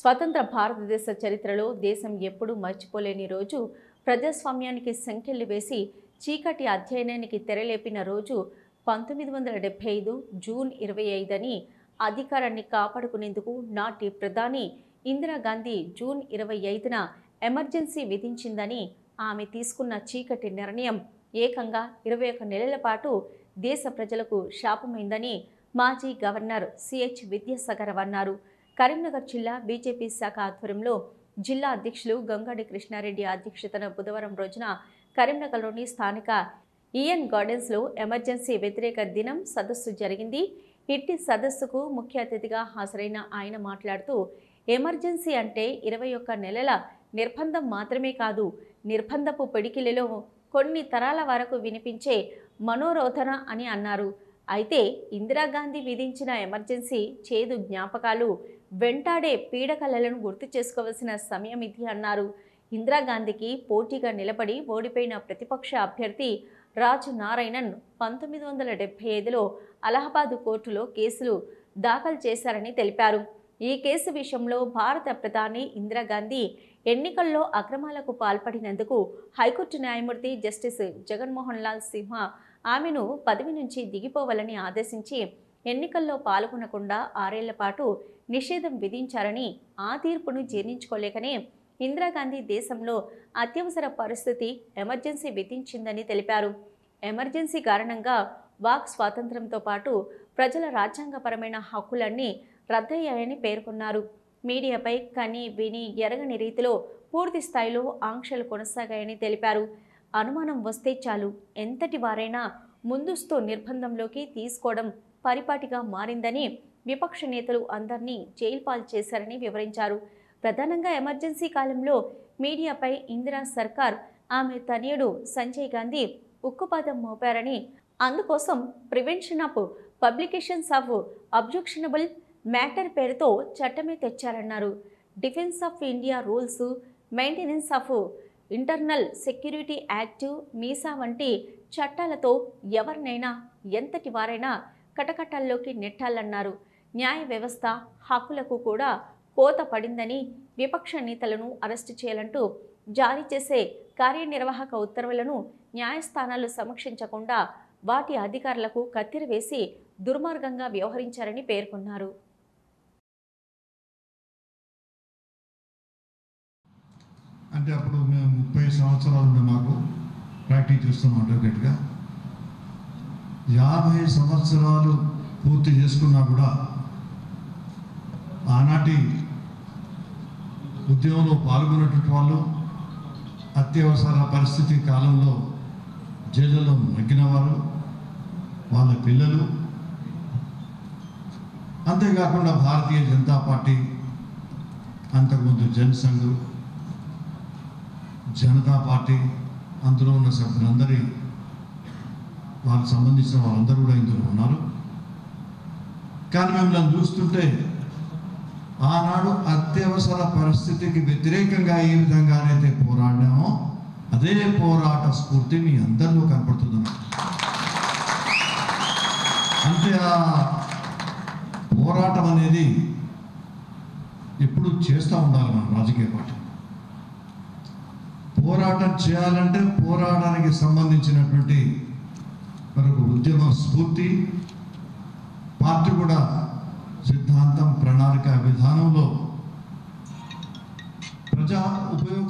స్వతంత్ర భారతదేశ చరిత్రలో దేశం ఎప్పుడూ మర్చిపోలేని రోజు, ప్రజాస్వామ్యానికి సంకెళ్లు వేసి చీకటి అధ్యయనానికి తెరలేపిన రోజు 1975 జూన్ 25 అని అధికారాన్ని కాపాడుకునేందుకు నాటి ప్రధాని ఇందిరాగాంధీ జూన్ 25న ఎమర్జెన్సీ విధించిందని, ఆమె తీసుకున్న చీకటి నిర్ణయం ఏకంగా 21 నెలల పాటు దేశ ప్రజలకు శాపమైందని మాజీ గవర్నర్ సిహెచ్ విద్యాసాగర్ అన్నారు. కరీంనగర్ జిల్లా బీజేపీ శాఖ ఆధ్వర్యంలో జిల్లా అధ్యక్షులు గంగాడి కృష్ణారెడ్డి అధ్యక్షతన బుధవారం రోజున కరీంనగర్లోని స్థానిక ఈఎన్ గార్డెన్స్లో ఎమర్జెన్సీ వ్యతిరేక దినం సదస్సు జరిగింది. ఇట్టి సదస్సుకు ముఖ్య అతిథిగా హాజరైన ఆయన మాట్లాడుతూ, ఎమర్జెన్సీ అంటే 21 నెలల నిర్బంధం మాత్రమే కాదు, నిర్బంధపు పిడికిలిలో కొన్ని తరాల వరకు వినిపించే మనోరోధన అని అన్నారు. అయితే ఇందిరాగాంధీ విధించిన ఎమర్జెన్సీ చేదు జ్ఞాపకాలు, వెంటాడే పీడకలలను గుర్తు చేసుకోవాల్సిన సమయం ఇది అన్నారు. ఇందిరాగాంధీకి పోటీగా నిలబడి ఓడిపోయిన ప్రతిపక్ష అభ్యర్థి రాజ్ నారాయణన్ 1975లో అలహాబాద్ కోర్టులో కేసులు దాఖలు చేశారని తెలిపారు. ఈ కేసు విషయంలో భారత ప్రధాని ఇందిరాగాంధీ ఎన్నికల్లో అక్రమాలకు పాల్పడినందుకు హైకోర్టు న్యాయమూర్తి జస్టిస్ జగన్మోహన్ లాల్ సింహ ఆమెను పదవి నుంచి దిగిపోవాలని ఆదేశించి ఎన్నికల్లో పాల్గొనకుండా 6 ఏళ్ల పాటు నిషేధం విధించారని, ఆ తీర్పును జీర్ణించుకోలేకనే ఇందిరాగాంధీ దేశంలో అత్యవసర పరిస్థితి ఎమర్జెన్సీ విధించిందని తెలిపారు. ఎమర్జెన్సీ కారణంగా వాక్ స్వాతంత్ర్యంతో పాటు ప్రజల రాజ్యాంగపరమైన హక్కులన్నీ రద్దయ్యాయని పేర్కొన్నారు. మీడియాపై కని విని ఎరగని రీతిలో పూర్తి స్థాయిలో ఆంక్షలు కొనసాగాయని తెలిపారు. అనుమానం వస్తే చాలు ఎంతటి వారైనా ముందస్తు నిర్బంధంలోకి తీసుకోవడం పరిపాటిగా మారిందని, విపక్ష నేతలు అందరినీ జైలు పాలు చేశారని వివరించారు. ప్రధానంగా ఎమర్జెన్సీ కాలంలో మీడియాపై ఇందిరా సర్కార్, ఆమె తనయుడు సంజయ్ గాంధీ ఉక్కుపాదం మోపారని, అందుకోసం prevention of publications of objectionable matter పేరుతో చట్టమే తెచ్చారన్నారు. Defence of India rules, maintenance of internal security act, MISA వంటి చట్టాలతో ఎవరినైనా ఎంతటి వారైనా కటకటాల్లోకి నెట్టాలన్నారు. న్యాయ వ్యవస్థ హక్కులకు కూడా కోత పడిందని, విపక్ష నేతలను అరెస్టు చేయాలంటూ జారీ చేసే కార్యనిర్వాహక ఉత్తర్వులను న్యాయస్థానాలు సమీక్షించకుండా వాటి అధికారులకు కత్తెర వేసి దుర్మార్గంగా వ్యవహరించారని పేర్కొన్నారు. అంటే అప్పుడు మేము 30 సంవత్సరాలు ఉండే మాకు ప్రాక్టీస్ చేస్తున్నాం అడ్వకేట్గా. 50 సంవత్సరాలు పూర్తి చేసుకున్నా కూడా ఆనాటి ఉద్యమంలో పాల్గొన్నటువంటి వాళ్ళు, అత్యవసర పరిస్థితి కాలంలో జైళ్ళలో మగ్గినవారు, వాళ్ళ పిల్లలు, అంతేకాకుండా భారతీయ జనతా పార్టీ, అంతకుముందు జనసంఘ్, జనతా పార్టీ, అందులో ఉన్న సభ్యులందరి వాళ్ళకి సంబంధించిన వాళ్ళందరూ కూడా ఇందులో ఉన్నారు. కానీ మిమ్మల్ని చూస్తుంటే ఆనాడు అత్యవసర పరిస్థితికి వ్యతిరేకంగా ఏ విధంగానైతే పోరాడామో అదే పోరాట స్ఫూర్తి మీ అందరిలో కనపడుతుంది. అంటే ఆ పోరాటం అనేది ఎప్పుడు చేస్తూ ఉండాలి. మన రాజకీయ పార్టీ పోరాటం చేయాలంటే పోరాటానికి సంబంధించినటువంటి మరొక ఉద్యమ స్ఫూర్తి, పార్టీ కూడా సిద్ధాంతం, ప్రణాళిక, విధానంలో ప్రజా ఉపయోగ